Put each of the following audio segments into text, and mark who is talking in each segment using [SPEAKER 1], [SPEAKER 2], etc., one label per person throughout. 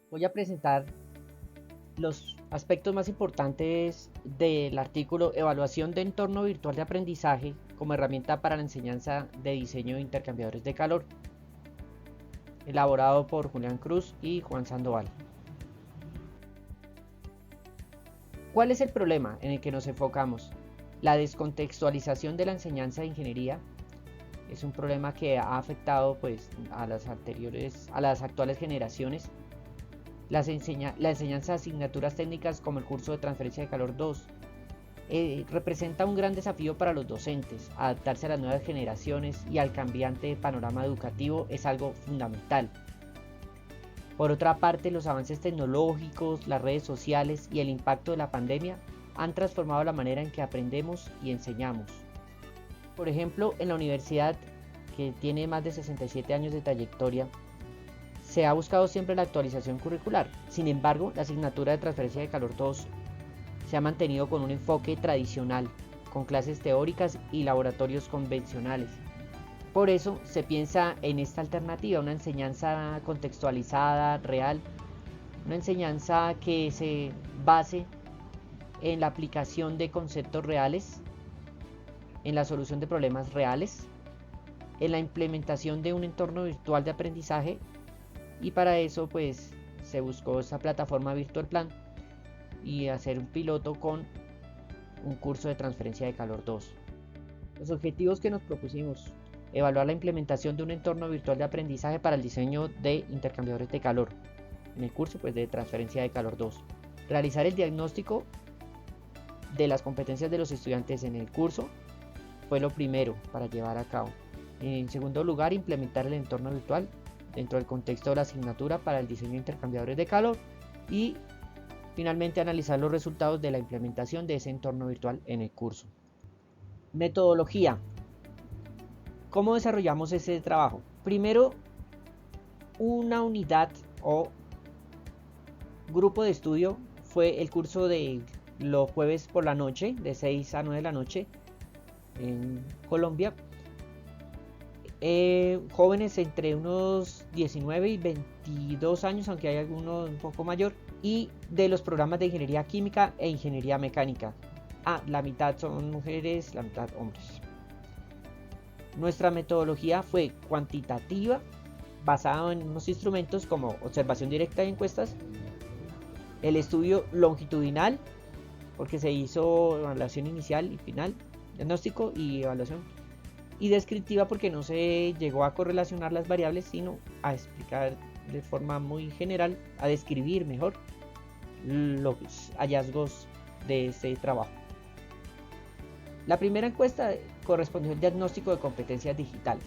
[SPEAKER 1] Voy a presentar los aspectos más importantes del artículo Evaluación de entorno virtual de aprendizaje como herramienta para la enseñanza de diseño de intercambiadores de calor, elaborado por Julián Cruz y Juan Sandoval. ¿Cuál es el problema en el que nos enfocamos? La descontextualización de la enseñanza de ingeniería es un problema que ha afectado a las actuales generaciones. La enseñanza de asignaturas técnicas como el curso de transferencia de calor 2 representa un gran desafío para los docentes. Adaptarse a las nuevas generaciones y al cambiante panorama educativo es algo fundamental. Por otra parte, los avances tecnológicos, las redes sociales y el impacto de la pandemia han transformado la manera en que aprendemos y enseñamos. Por ejemplo, en la universidad, que tiene más de 67 años de trayectoria, se ha buscado siempre la actualización curricular. Sin embargo, la asignatura de transferencia de calor 2 se ha mantenido con un enfoque tradicional, con clases teóricas y laboratorios convencionales. Por eso se piensa en esta alternativa, una enseñanza contextualizada, real, una enseñanza que se base en la aplicación de conceptos reales, en la solución de problemas reales, en la implementación de un entorno virtual de aprendizaje, y para eso se buscó esta plataforma Virtual Plan y hacer un piloto con un curso de transferencia de calor 2. Los objetivos que nos propusimos: evaluar la implementación de un entorno virtual de aprendizaje para el diseño de intercambiadores de calor en el curso de transferencia de calor 2. Realizar el diagnóstico de las competencias de los estudiantes en el curso fue lo primero para llevar a cabo. En segundo lugar, implementar el entorno virtual dentro del contexto de la asignatura para el diseño de intercambiadores de calor, y finalmente analizar los resultados de la implementación de ese entorno virtual en el curso. Metodología. ¿Cómo desarrollamos ese trabajo? Primero, una unidad o grupo de estudio fue el curso de los jueves por la noche, de 6 a 9 de la noche en Colombia. Jóvenes entre unos 19 y 22 años, aunque hay algunos un poco mayor, y de los programas de ingeniería química e ingeniería mecánica. La mitad son mujeres, la mitad hombres. Nuestra metodología fue cuantitativa, basada en unos instrumentos como observación directa y encuestas, el estudio longitudinal, porque se hizo evaluación inicial y final, diagnóstico y evaluación, y descriptiva, porque no se llegó a correlacionar las variables, sino a explicar de forma muy general, a describir mejor los hallazgos de este trabajo. La primera encuesta correspondió al diagnóstico de competencias digitales.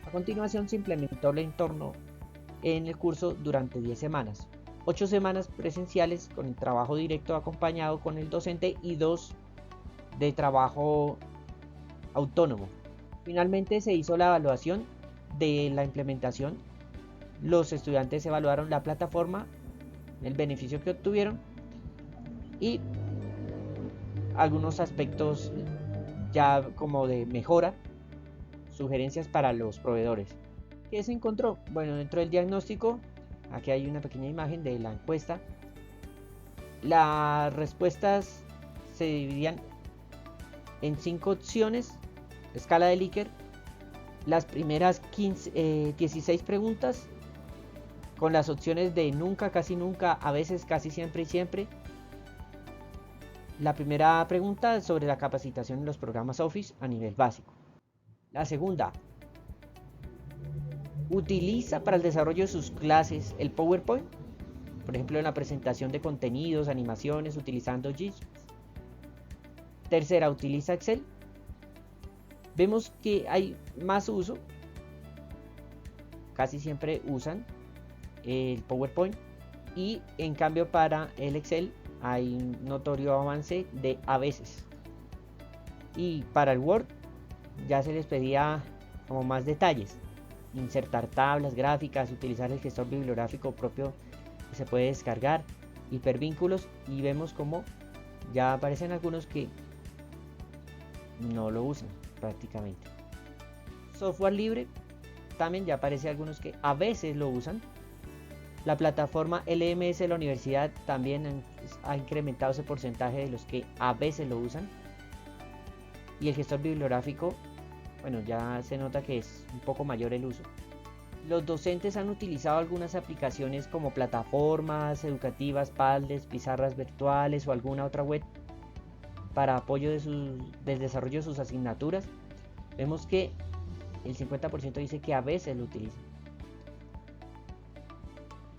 [SPEAKER 1] A continuación se implementó el entorno en el curso durante 10 semanas. 8 semanas presenciales con el trabajo directo acompañado con el docente y 2 de trabajo autónomo. Finalmente se hizo la evaluación de la implementación. Los estudiantes evaluaron la plataforma, el beneficio que obtuvieron y algunos aspectos ya como de mejora, sugerencias para los proveedores. ¿Qué se encontró? Bueno, dentro del diagnóstico, aquí hay una pequeña imagen de la encuesta. Las respuestas se dividían en 5 opciones, escala de Likert. Las primeras 16 preguntas con las opciones de nunca, casi nunca, a veces, casi siempre y siempre. La primera pregunta sobre la capacitación en los programas Office a nivel básico. La segunda: ¿utiliza para el desarrollo de sus clases el PowerPoint? Por ejemplo, en la presentación de contenidos, animaciones, utilizando GIFs. Tercera: ¿utiliza Excel? Vemos que hay más uso, casi siempre usan el PowerPoint, y en cambio para el Excel hay un notorio avance de a veces. Y para el Word ya se les pedía como más detalles: insertar tablas gráficas, utilizar el gestor bibliográfico propio que se puede descargar, hipervínculos, y vemos como ya aparecen algunos que no lo usan prácticamente. Software libre certamen ya aparece algunos que a veces lo usan. La plataforma LMS de la universidad también ha incrementado ese porcentaje de los que a veces lo usan. Y el gestor bibliográfico, bueno, ya se nota que es un poco mayor el uso. Los docentes han utilizado algunas aplicaciones como plataformas educativas, Padlet, pizarras virtuales o alguna otra web para apoyo del desarrollo de sus asignaturas. Vemos que el 50% dice que a veces lo utiliza.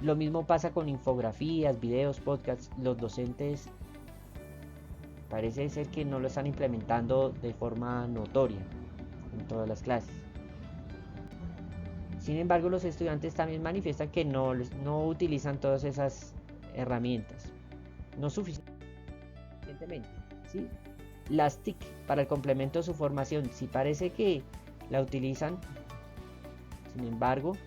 [SPEAKER 1] Lo mismo pasa con infografías, videos, podcasts. Los docentes parece ser que no lo están implementando de forma notoria en todas las clases. Sin embargo, los estudiantes también manifiestan que no utilizan todas esas herramientas, no suficientemente, ¿sí? Las TIC para el complemento de su formación, sí parece que la utilizan. Sin embargo,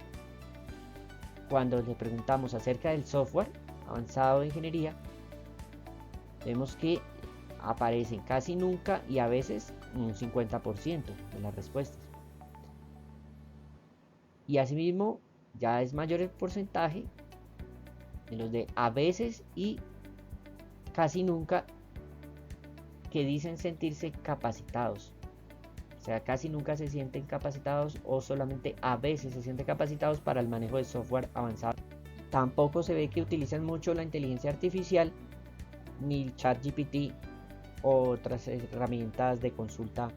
[SPEAKER 1] cuando le preguntamos acerca del software avanzado de ingeniería, vemos que aparecen casi nunca y a veces un 50% de las respuestas. Y asimismo, ya es mayor el porcentaje de los de a veces y casi nunca que dicen sentirse capacitados. O sea, casi nunca se sienten capacitados o solamente a veces se sienten capacitados para el manejo de software avanzado. Tampoco se ve que utilizan mucho la inteligencia artificial ni el ChatGPT o otras herramientas de consulta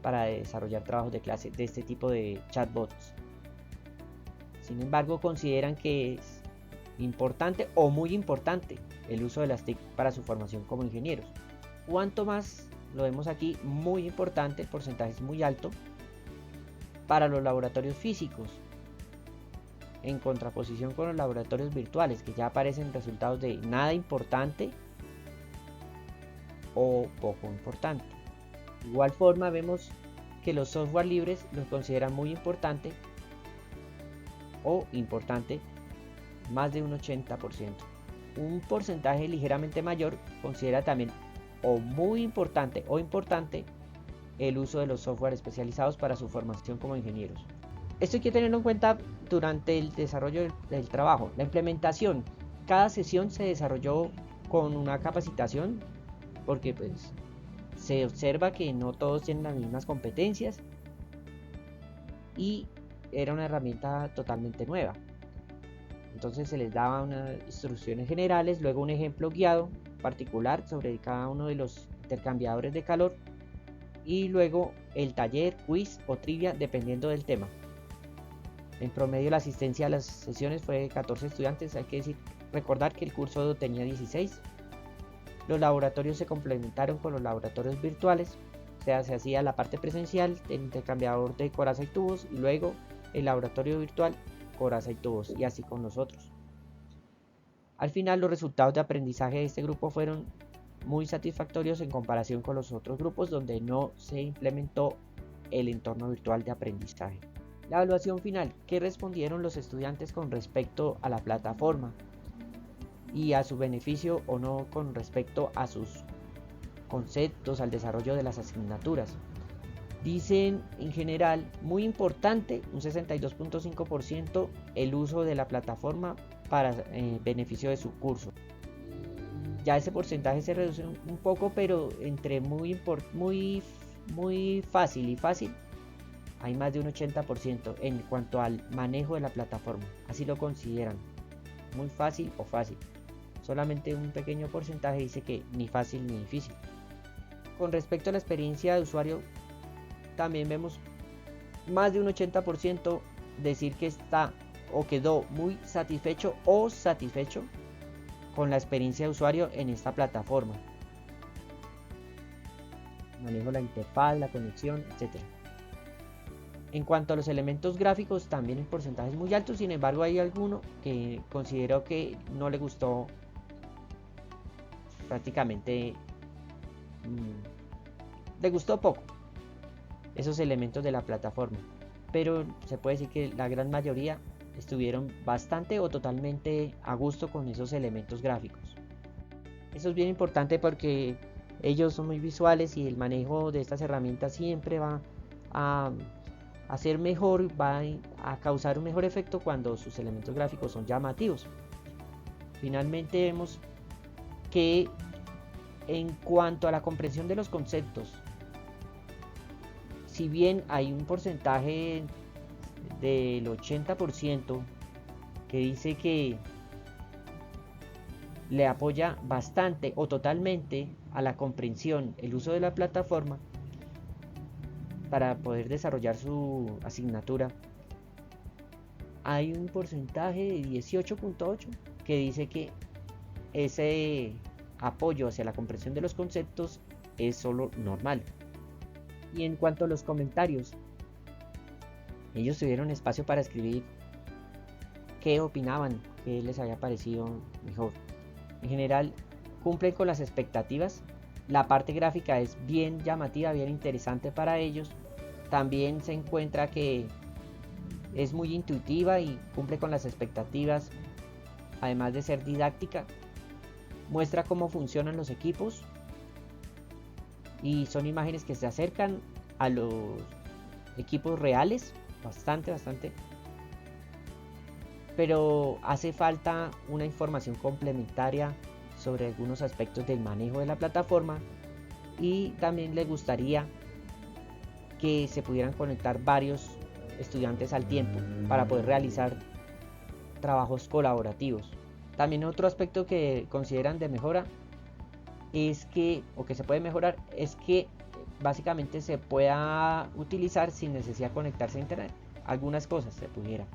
[SPEAKER 1] para desarrollar trabajos de clase de este tipo de chatbots. Sin embargo, consideran que es importante o muy importante el uso de las TIC para su formación como ingenieros. Cuanto más, lo vemos aquí, muy importante, el porcentaje es muy alto para los laboratorios físicos, en contraposición con los laboratorios virtuales, que ya aparecen resultados de nada importante o poco importante. De igual forma, vemos que los software libres los consideran muy importante o importante, más de un 80%. Un porcentaje ligeramente mayor considera también o muy importante o importante el uso de los software especializados para su formación como ingenieros. Esto hay que tenerlo en cuenta durante el desarrollo del trabajo. La implementación, cada sesión se desarrolló con una capacitación porque pues se observa que no todos tienen las mismas competencias y era una herramienta totalmente nueva. Entonces se les daba unas instrucciones generales, luego un ejemplo guiado particular sobre cada uno de los intercambiadores de calor y luego el taller, quiz o trivia dependiendo del tema. En promedio la asistencia a las sesiones fue de 14 estudiantes, hay que recordar que el curso tenía 16. Los laboratorios se complementaron con los laboratorios virtuales, o sea, se hacía la parte presencial, el intercambiador de coraza y tubos y luego el laboratorio virtual, coraza y tubos, y así con los otros. Al final los resultados de aprendizaje de este grupo fueron muy satisfactorios en comparación con los otros grupos donde no se implementó el entorno virtual de aprendizaje. La evaluación final, ¿qué respondieron los estudiantes con respecto a la plataforma y a su beneficio o no con respecto a sus conceptos, al desarrollo de las asignaturas? Dicen en general, muy importante, un 62.5% el uso de la plataforma para beneficio de su curso. Ya ese porcentaje se reduce un poco, pero entre muy fácil y fácil, hay más de un 80% en cuanto al manejo de la plataforma. Así lo consideran, muy fácil o fácil. Solamente un pequeño porcentaje dice que ni fácil ni difícil. Con respecto a la experiencia de usuario, también vemos más de un 80% decir que está o quedó muy satisfecho o satisfecho con la experiencia de usuario en esta plataforma. Manejo la interfaz, la conexión, etc. En cuanto a los elementos gráficos, también el porcentaje es muy alto, sin embargo hay alguno que considero que no le gustó prácticamente, le gustó poco esos elementos de la plataforma, pero se puede decir que la gran mayoría estuvieron bastante o totalmente a gusto con esos elementos gráficos. Eso es bien importante porque ellos son muy visuales y el manejo de estas herramientas siempre va a hacer mejor, va a causar un mejor efecto cuando sus elementos gráficos son llamativos. Finalmente vemos que en cuanto a la comprensión de los conceptos, si bien hay un porcentaje del 80% que dice que le apoya bastante o totalmente a la comprensión el uso de la plataforma para poder desarrollar su asignatura, hay un porcentaje de 18.8 que dice que ese apoyo hacia la comprensión de los conceptos es solo normal. Y en cuanto a los comentarios, ellos tuvieron espacio para escribir qué opinaban, qué les había parecido mejor. En general, cumplen con las expectativas. La parte gráfica es bien llamativa, bien interesante para ellos. También se encuentra que es muy intuitiva y cumple con las expectativas, además de ser didáctica. Muestra cómo funcionan los equipos y son imágenes que se acercan a los equipos reales, bastante, pero hace falta una información complementaria sobre algunos aspectos del manejo de la plataforma, y también les gustaría que se pudieran conectar varios estudiantes al tiempo para poder realizar trabajos colaborativos. También otro aspecto que consideran de mejora es que, o que se puede mejorar, es que básicamente se pueda utilizar sin necesidad de conectarse a internet. Algunas cosas se pudiera.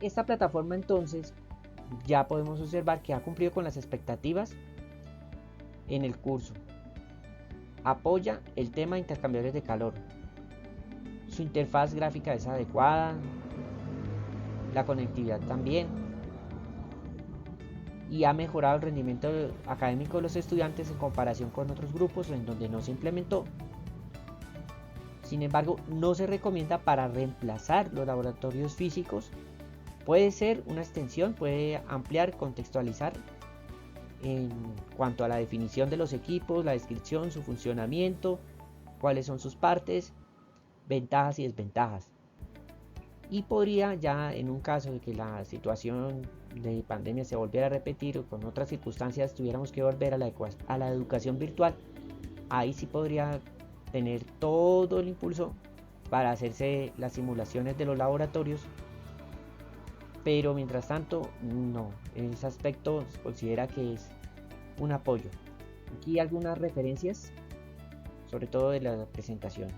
[SPEAKER 1] Esta plataforma entonces ya podemos observar que ha cumplido con las expectativas en el curso. Apoya el tema de intercambiadores de calor. Su interfaz gráfica es adecuada, la conectividad también, y ha mejorado el rendimiento académico de los estudiantes en comparación con otros grupos en donde no se implementó. Sin embargo, no se recomienda para reemplazar los laboratorios físicos. Puede ser una extensión, puede ampliar, contextualizar en cuanto a la definición de los equipos, la descripción, su funcionamiento, cuáles son sus partes, ventajas y desventajas. Y podría, ya en un caso de que la situación de pandemia se volviera a repetir o con otras circunstancias tuviéramos que volver a la educación virtual, ahí sí podría tener todo el impulso para hacerse las simulaciones de los laboratorios, pero mientras tanto no, en ese aspecto se considera que es un apoyo. Aquí algunas referencias, sobre todo de la presentación.